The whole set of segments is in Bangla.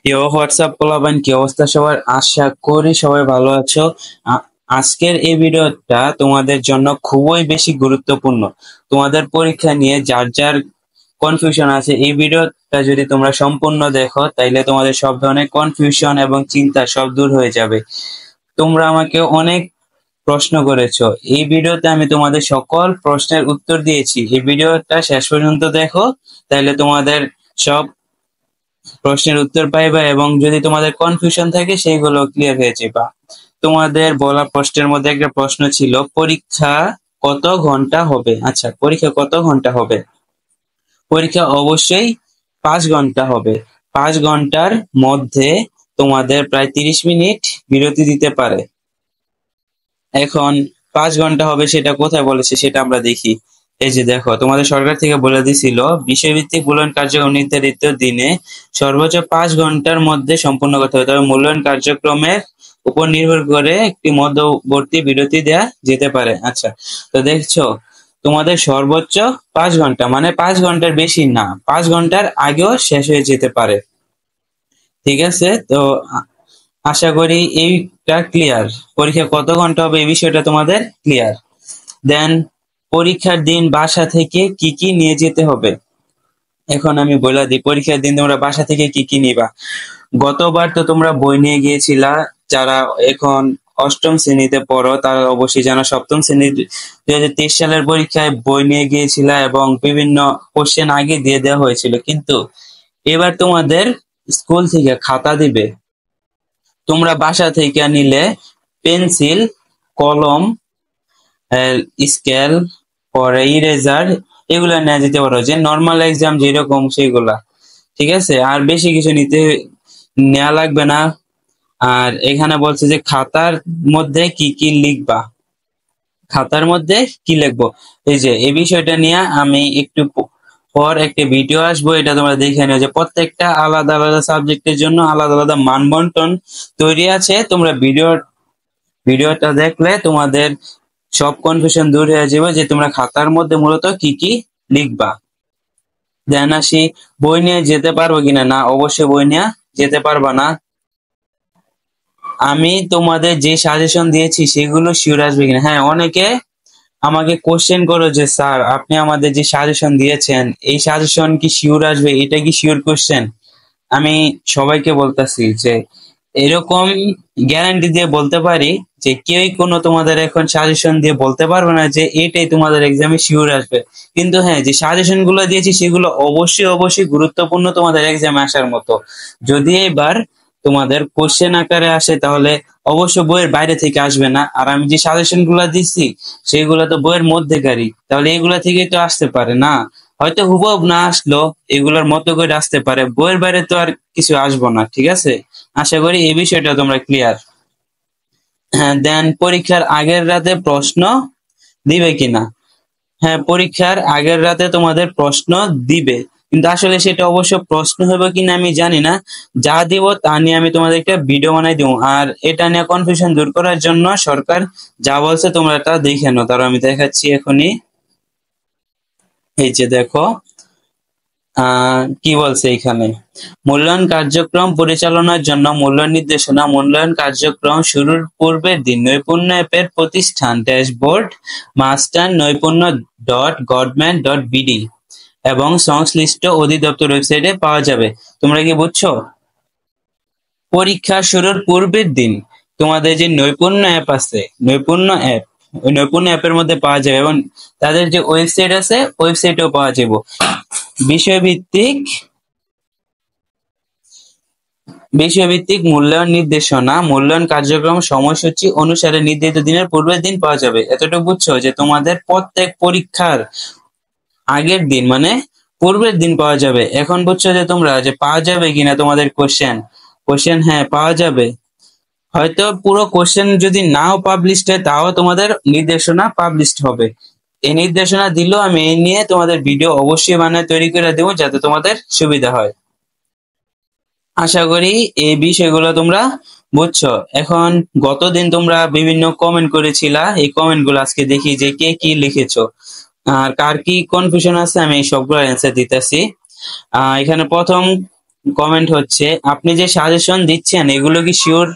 হোয়াটসঅ্যাপ পোলাপাইন, কি অবস্থা সবার? আশা করি সবাই ভালো আছো। আজকের এই ভিডিওটা তোমাদের জন্য খুবই বেশি গুরুত্বপূর্ণ। তোমাদের পরীক্ষা নিয়ে যার যার কনফিউশন আছে, এই ভিডিওটা যদি তোমরা সম্পূর্ণ দেখো তাইলে তোমাদের সব ধরনের কনফিউশন এবং চিন্তা সব দূর হয়ে যাবে। তোমরা আমাকে অনেক প্রশ্ন করেছো, এই ভিডিওতে আমি তোমাদের সকল প্রশ্নের উত্তর দিয়েছি। এই ভিডিওটা শেষ পর্যন্ত দেখো, তাইলে তোমাদের সব প্রশ্নের উত্তর পাইবা এবং যদি তোমাদের কনফিউশন থাকে সেগুলো ক্লিয়ার হয়ে যাবা। তোমাদের বলা প্রশ্নের মধ্যে একটা প্রশ্ন ছিল, পরীক্ষা কত ঘন্টা হবে? আচ্ছা, পরীক্ষা কত ঘন্টা হবে? পরীক্ষা অবশ্যই 5 ঘন্টা হবে। 5 ঘন্টার মধ্যে তোমাদের প্রায় 30 মিনিট বিরতি দিতে পারে। এখন 5 ঘন্টা হবে সেটা কোথায় বলেছে সেটা আমরা দেখি। এই যে দেখো, তোমাদের সরকার থেকে বলে দিছিল বিষয়ভিত্তিক মূল্যায়ন কার্যক্রম নির্ধারিত দিনে সর্বোচ্চ 5 ঘন্টার মধ্যে সম্পূর্ণ করতে হবে। তবে মূল্যায়ন কার্যক্রমের উপর নির্ভর করে একটি মধ্যবর্তী বিরতি দেয়া যেতে পারে। আচ্ছা, তো দেখছো তোমাদের সর্বোচ্চ 5 ঘন্টা, মানে 5 ঘন্টার বেশি না, 5 ঘন্টার আগেও শেষ হয়ে যেতে পারে। ঠিক আছে, তো আশা করি এইটা ক্লিয়ার। পরীক্ষা কত ঘন্টা হবে এই বিষয়টা তোমাদের ক্লিয়ার। দেন পরীক্ষার দিন বাসা থেকে কি কি নিয়ে যেতে হবে। এখন আমি বলে দিই, পরীক্ষার দিন তোমরা বাসা থেকে কি কি নিবা। গতবার তো তোমরা বই নিয়ে গিয়েছিলা, যারা এখন অষ্টম শ্রেণীতে পড়ো তারা অবশ্যই জানো, সপ্তম শ্রেণীর 2023 সালের পরীক্ষায় বই নিয়ে গিয়েছিলা এবং বিভিন্ন কোশ্চেন আগে দিয়ে দেওয়া হয়েছিল। কিন্তু এবার তোমাদের স্কুল থেকে খাতা দিবে, তোমরা বাসা থেকে নিলে পেন্সিল, কলম, স্কেল, পরে ইরেজার, এগুলা নিয়ে যেতে পারো, যে নর্মাল এক্সাম যেরকম সেগুলা। ঠিক আছে, আর বেশি কিছু নেওয়া লাগবে না। আর এখানে বলছে যে খাতার মধ্যে কি কি লিখবা, খাতার মধ্যে কি লিখবো, এই যে এই বিষয়টা নিয়ে আমি একটু পর একটা ভিডিও আসবো, এটা তোমরা দেখে নিও যে প্রত্যেকটা আলাদা আলাদা সাবজেক্টের জন্য আলাদা আলাদা মানবন্টন তৈরি আছে। তোমরা ভিডিওটা দেখলে তোমাদের সব কনফিউশন দূর হয়ে যাবে যে তোমরা খাতার মধ্যে মূলত কি কি লিখবা। দেন আসি, বই নিয়ে যেতে পারবো কিনা। না, অবশ্যই বই নিয়ে যেতে পারবা না। আমি তোমাদের যে সাজেশন দিয়েছি সেগুলো শিওর আসবে কিনা। হ্যাঁ, অনেকে আমাকে কোশ্চেন করো যে স্যার আপনি আমাদের যে সাজেশন দিয়েছেন এই সাজেশন কি শিওর আসবে, এটা কি শিওর কোশ্চেন? আমি সবাইকে বলতেছি যে এরকম গ্যারান্টি দিয়ে বলতে পারি যে কেউই কোনো তোমাদের এখন সাজেশন দিয়ে বলতে পারবে না যে এটাই তোমাদের এক্সামে শিওর আসবে। কিন্তু হ্যাঁ, যে সাজেশন গুলো দিয়েছি সেগুলো অবশ্যই অবশ্যই গুরুত্বপূর্ণ তোমাদের এক্সামে আসার মতো। যদি এবার তোমাদের কোশ্চেন আকারে আসে তাহলে অবশ্য বইয়ের বাইরে থেকে আসবে না। আর আমি যে সাজেশন গুলা দিচ্ছি সেগুলো তো বইয়ের মধ্যেকারই, তাহলে এগুলা থেকে তো আসতে পারে না। হয়তো হুবহু না আসলো, এগুলোর মতো করে আসতে পারে, বইয়ের বাইরে তো আর কিছু আসবো না। ঠিক আছে, আশা করি এই বিষয়টা তোমরা ক্লিয়ার। হ্যাঁ, দেন পরীক্ষার আগের রাতে প্রশ্ন দিবে কিনা। হ্যাঁ, পরীক্ষার আগের রাতে তোমাদের প্রশ্ন দিবে, কিন্তু আসলে সেটা অবশ্য প্রশ্ন হবে কিনা আমি জানি না। যা দিব তা নিয়ে আমি তোমাদের একটা ভিডিও বানাই দিব। আর এটা নিয়ে কনফিউশন দূর করার জন্য সরকার যা বলছে তোমরা তা দেখে নাও। তার আমি দেখাচ্ছি এখনই। এই যে দেখো, কি বলছে এখানে, মূল্যায়ন কার্যক্রম পরিচালনার জন্য মূল্যায়ন নির্দেশনা। মূল্যায়ন কার্যক্রম শুরুর পূর্বের দিন নৈপুণ্য অ্যাপের প্রতিষ্ঠান ড্যাশবোর্ড মাস্টার নৈপুণ্য .gov.bd এবং সংশ্লিষ্ট অধিদপ্তর ওয়েবসাইটে পাওয়া যাবে। তোমরা কি বুঝছো? পরীক্ষা শুরুর পূর্বের দিন তোমাদের যে নৈপুণ্য অ্যাপ আছে, নৈপুণ্য অ্যাপ, ওই নৈপুণ্য অ্যাপের মধ্যে পাওয়া যাবে এবং তাদের যে ওয়েবসাইট আছে ওয়েবসাইটেও পাওয়া যাবে। বিষয়ভিত্তিক বিষয়ভিত্তিক মূল্যায়ন নির্দেশনা, মূল্যায়ন কার্যক্রম সময়সূচি অনুসারে নির্ধারিত দিনের পূর্বের দিন পাওয়া যাবে। এতটুকু বুঝছো যে তোমাদের প্রত্যেক পরীক্ষার আগের দিন মানে পূর্বের দিন পাওয়া যাবে। এখন বুঝছো যে তোমরা যে পাওয়া যাবে কিনা তোমাদের কোশ্চেন হ্যাঁ পাওয়া যাবে। হয়তো পুরো কোশ্চেন যদি নাও পাবলিশ হয় তাও তোমাদের নির্দেশনা পাবলিশ হবে। এই নির্দেশনা দিলেও আমি এই নিয়ে তোমাদের ভিডিও অবশ্যই বানিয়ে তৈরি করে দেবো যাতে তোমাদের সুবিধা হয়। আশা করি এই বিষয়গুলো তোমরা বুঝছো। এখন গতদিন তোমরা বিভিন্ন কমেন্ট করেছিলা, এই কমেন্ট গুলো আজকে দেখি যে কে কি লিখেছো আর কার কি কনফিউশন আছে, আমি সবগুলো অ্যান্সার দিতেছি। এখানে প্রথম কমেন্ট হচ্ছে, আপনি যে সাজেশন দিচ্ছেন এগুলো কি শিওর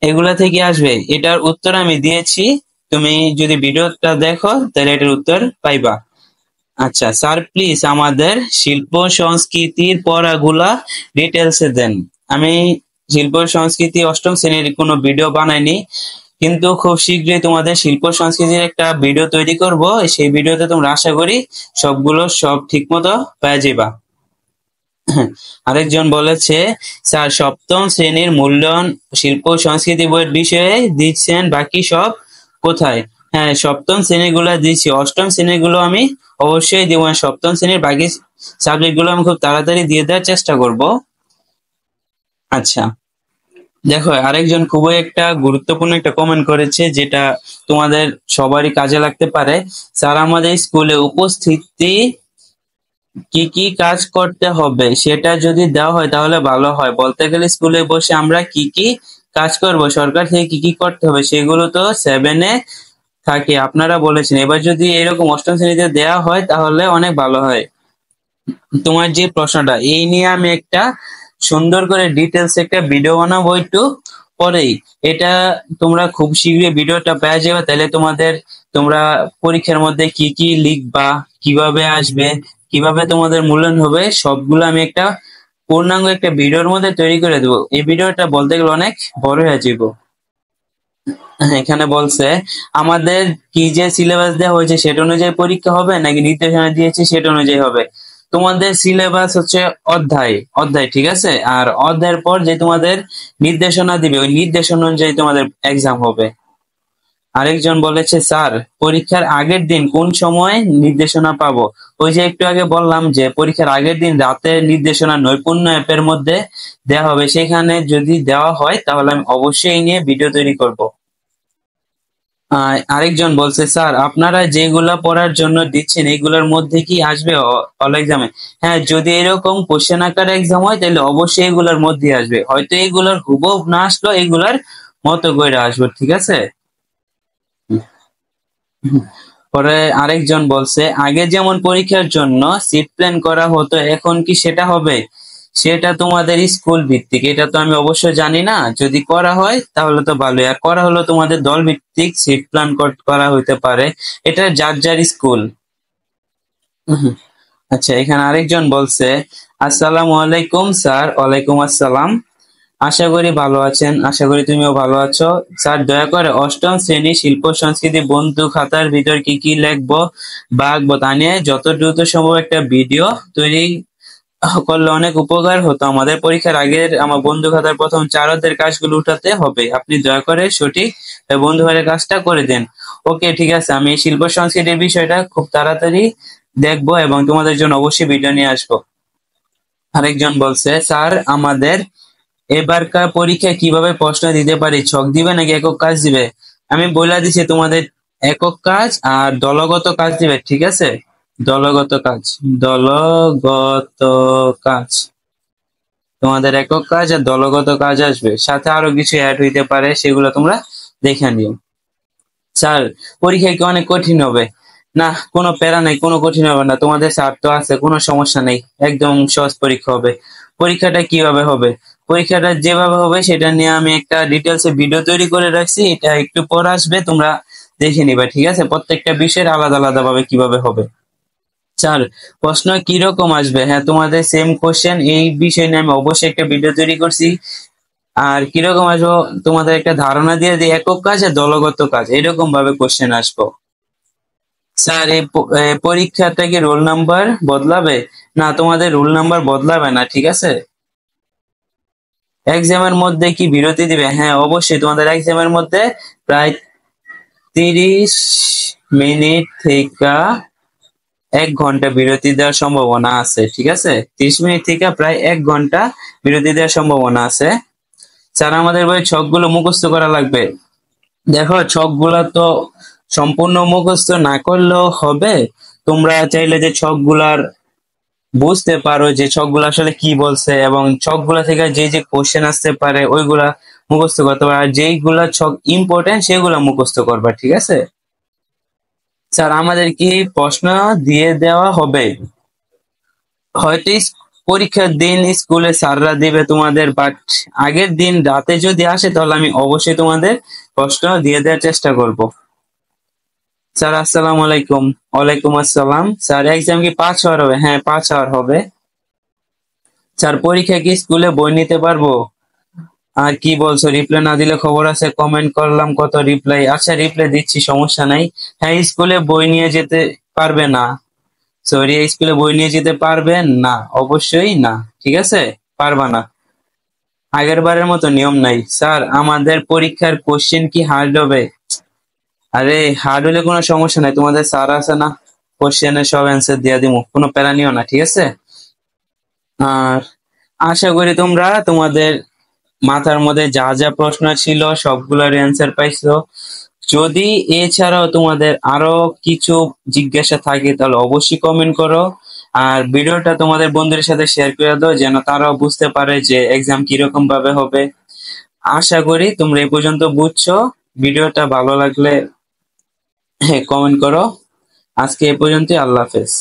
এগুলা থেকে আসবে? এটার উত্তর আমি দিয়েছি, তুমি যদি ভিডিওটা দেখো তাহলে এটার উত্তর পাইবা। আচ্ছা স্যার, প্লিজ আমাদের শিল্প সংস্কৃতির পড়াগুলা ডিটেলসে দেন। আমি শিল্প সংস্কৃতি অষ্টম শ্রেণীর কোনো ভিডিও বানাইনি, কিন্তু খুব শীঘ্রই তোমাদের শিল্প সংস্কৃতির একটা ভিডিও তৈরি করব। সেই ভিডিওতে তোমরা আশা করি সব ঠিক মতো পেয়ে যাবা। আরেকজন বলেছে, স্যার সপ্তম শ্রেণীর মূল্যায়ন শিল্প সংস্কৃতি বইয়ের বিষয়ে দিচ্ছেন, বাকি সব কোথায়? হ্যাঁ, সপ্তম শ্রেণীগুলো দিচ্ছি, অষ্টম শ্রেণীগুলো আমি অবশ্যই দিব না। সপ্তম শ্রেণীর বাকি সাবজেক্ট গুলো আমি খুব তাড়াতাড়ি দিয়ে দেওয়ার চেষ্টা করব। আচ্ছা, দেখো আরেকজন খুবই একটা গুরুত্বপূর্ণ একটা কমেন্ট করেছে, যেটা তোমাদের সবারই কাজে লাগতে পারে। স্যার আমাদের স্কুলে উপস্থিতি কি কি কাজ করতে হবে সেটা যদি দেওয়া হয় তাহলে ভালো হয়। বলতে গেলে স্কুলে বসে আমরা কি কি কাজ করব, সরকার থেকে কি কি করতে হবে সেগুলো তো 7-এ থাকে, আপনারা বলেছেন। এবার যদি এরকম অষ্টম শ্রেণীতে দেওয়া হয় তাহলে অনেক ভালো হয়। তোমার যে প্রশ্নটা এই নিয়ে আমি একটা সুন্দর করে ডিটেলস একটা ভিডিও বানাবো একটু পরেই। এটা তোমরা খুব শীঘ্রই ভিডিওটা পেয়ে যাবে, তাহলে তোমরা পরীক্ষার মধ্যে কি কি লিখবা, কিভাবে আসবে, কিভাবে তোমাদের মূল্যায়ন হবে, সবগুলো আমি একটা পূর্ণাঙ্গ একটা ভিডিওর মধ্যে তৈরি করে দেবো। এই ভিডিওটা বলতে গেলে অনেক বড় হয়ে যাবো। এখানে বলছে, আমাদের কি যে সিলেবাস দেওয়া হয়েছে সেটা অনুযায়ী পরীক্ষা হবে নাকি নির্দেশনা দিয়েছে সেটা অনুযায়ী হবে? তোমাদের সিলেবাস হচ্ছে অধ্যায় অধ্যায়, ঠিক আছে? আর অধ্যায়ের পর যে তোমাদের নির্দেশনা দিবে ওই নির্দেশনা অনুযায়ী তোমাদের এক্সাম হবে। আরেকজন বলেছে, স্যার পরীক্ষার আগের দিন কোন সময় নির্দেশনা পাবো? ওই যে একটু আগে বললাম যে পরীক্ষার আগের দিন রাতে নির্দেশনা নৈপুণ্য অ্যাপের মধ্যে দেওয়া হবে, সেখানে যদি দেওয়া হয় তাহলে আমি অবশ্যই এই নিয়ে ভিডিও তৈরি করব। আরেকজন বলছে, স্যার আপনারা যেগুলা পড়ার জন্য দিচ্ছেন এগুলোর মধ্যে কি আসবে অল এক্সামে? হ্যাঁ, যদি এরকম কোশ্চেন আকারে এক্সাম হয় তাহলে অবশ্যই এগুলোর মধ্যে আসবে, হয়তো এগুলোর হুবহু না আসলেও এগুলার মতো করে আসবে, ঠিক আছে? পরে আরেকজন বলছে, আগে যেমন পরীক্ষার জন্য সিট প্ল্যান করা হতো এখন কি সেটা হবে? সেটা তোমাদের স্কুল ভিত্তিক, এটা তো আমি অবশ্য জানি না। যদি করা হয় তাহলে তো ভালোই, আর করা হলো তোমাদের দল ভিত্তিক সিট প্ল্যান করা হইতে পারে। এটা যার যার স্কুল। আচ্ছা, এখানে আরেকজন বলছে, আসসালামু আলাইকুম স্যার। ওয়ালাইকুম আসসালাম। আশা করি ভালো আছেন, আশা করি তুমিও ভালো আছো। স্যার দয়া করে অষ্টম শ্রেণী শিল্প সংস্কৃতি বন্ধু খাতার ভিতর কি কি লিখবো বা আঁকবো তা নিয়ে যত দ্রুত সম্ভব একটা ভিডিও তৈরি করলে অনেক উপকার হতো। আমাদের পরীক্ষার আগের আমার বন্ধু খাতার প্রথম 4 অধ্যায়ের কাজগুলো উঠাতে হবে, আপনি দয়া করে সঠিক বন্ধু খাতার কাজটা করে দেন। ওকে, ঠিক আছে, আমি এই শিল্প সংস্কৃতির বিষয়টা খুব তাড়াতাড়ি দেখবো এবং তোমাদের জন্য অবশ্যই ভিডিও নিয়ে আসবো। আরেকজন বলছে, স্যার আমাদের এবারকার পরীক্ষায় কিভাবে প্রশ্ন দিতে পারি, ছক দিবে নাকি একক কাজ দিবে? আমি বলে দিচ্ছি, তোমাদের একক কাজ আর দলগত কাজ দিবে, ঠিক আছে? দলগত কাজ, দলগত কাজ, তোমাদের একক কাজ আর দলগত কাজ আসবে, সাথে আরো কিছু অ্যাড হইতে পারে, সেগুলো তোমরা দেখে নিও। স্যার পরীক্ষা কি অনেক কঠিন হবে? না, কোনো প্যারা নাই, কোনো কঠিন হবে না, তোমাদের স্যার তো আছে, কোনো সমস্যা নেই, একদম সহজ পরীক্ষা হবে। পরীক্ষাটা কিভাবে হবে? পরীক্ষাটা যেভাবে হবে সেটা নিয়ে আমি একটা ডিটেলসে ভিডিও তৈরি করে রাখছি, এটা একটু পর আসবে, তোমরা দেখে নিবা, ঠিক আছে? প্রত্যেকটা বিষয়ের আলাদা আলাদা ভাবে কিভাবে হবে। স্যার প্রশ্ন কি রকম আসবে? হ্যাঁ, তোমাদের সেম কোশ্চেন, এই বিষয় নিয়ে আমি অবশ্যই একটা ভিডিও তৈরি করছি। আর কিরকম আসবো তোমাদের একটা ধারণা দিয়ে দিই, একক কাজ আর দলগত কাজ এরকম ভাবে কোশ্চেন আসবো। স্যার এই পরীক্ষাটা কি রোল নাম্বার বদলাবে? না, তোমাদের রোল নাম্বার বদলাবে না, ঠিক আছে? এক্সামের মধ্যে কি বিরতি দিবে? হ্যাঁ অবশ্যই, তোমাদের এক্সামের মধ্যে প্রায় 30 মিনিট থেকে 1 ঘন্টা বিরতি দেওয়ার সম্ভাবনা আছে, ঠিক আছে? 30 মিনিট থেকে প্রায় 1 ঘন্টা বিরতি দেওয়ার সম্ভাবনা আছে। স্যার আমাদের বই ছকগুলো মুখস্থ করা লাগবে। দেখো ছকগুলা তো সম্পূর্ণ মুখস্থ না করলেও হবে, তোমরা চাইলে যে ছকগুলার বুঝতে পারো যে ছকগুলো আসলে কি বলছে এবং ছকগুলা থেকে যে যে কোশ্চেন আসতে পারে ওইগুলা মুখস্থ করতে পারো, আর যেইগুলা ছক ইম্পর্টেন্ট সেগুলা মুখস্থ করবা, ঠিক আছে? স্যার আমাদের কি প্রশ্ন দিয়ে দেওয়া হবে? হয়তো পরীক্ষার দিন স্কুলে স্যাররা দিবে তোমাদের, বাট আগের দিন রাতে যদি আসে তাহলে আমি অবশ্যই তোমাদের প্রশ্ন দিয়ে দেওয়ার চেষ্টা করব। স্যার আসসালামু আলাইকুম। ওয়ালাইকুম আসসালাম। স্যার এক্সাম কি 5 আওয়ার হবে? হ্যাঁ 5 আওয়ার হবে। স্যার পরীক্ষা কি স্কুলে বই নিতে পারবো? আর কি বলছো, রিপ্লাই না দিলে খবর আছে? কমেন্ট করলাম কত রিপ্লাই। আচ্ছা রিপ্লাই দিচ্ছি, সমস্যা নাই। হ্যাঁ স্কুলে বই নিয়ে যেতে পারবে না। সরি, স্কুলে বই নিয়ে যেতে পারবেন না, অবশ্যই না। ঠিক আছে, পারবা না। আগের বারের মতো নিয়ম নাই। স্যার আমাদের পরীক্ষার কোশ্চেন কি হার্ড হবে? আরে হার্ড হলে কোনো সমস্যা নাই, তোমাদের স্যার আছে না, কোশ্চেনের সব অ্যান্সার দিয়ে দিমু, কোনো প্যারা নিও না, ঠিক আছে? আর আশা করি তোমরা তোমাদের মাথার মধ্যে যা যা প্রশ্ন ছিল সবগুলোর অ্যান্সার পাইছো। যদি এছাড়াও তোমাদের আরো কিছু জিজ্ঞাসা থাকে তাহলে অবশ্যই কমেন্ট করো। আর ভিডিওটা তোমাদের বন্ধুদের সাথে শেয়ার করে দাও যেন তারাও বুঝতে পারে যে এক্সাম কিরকম ভাবে হবে। আশা করি তোমরা এই পর্যন্ত বুঝছো। ভিডিওটা ভালো লাগলে হ্যাঁ কমেন্ট করো। আজকে এ পর্যন্তই, আল্লাহ হাফেজ।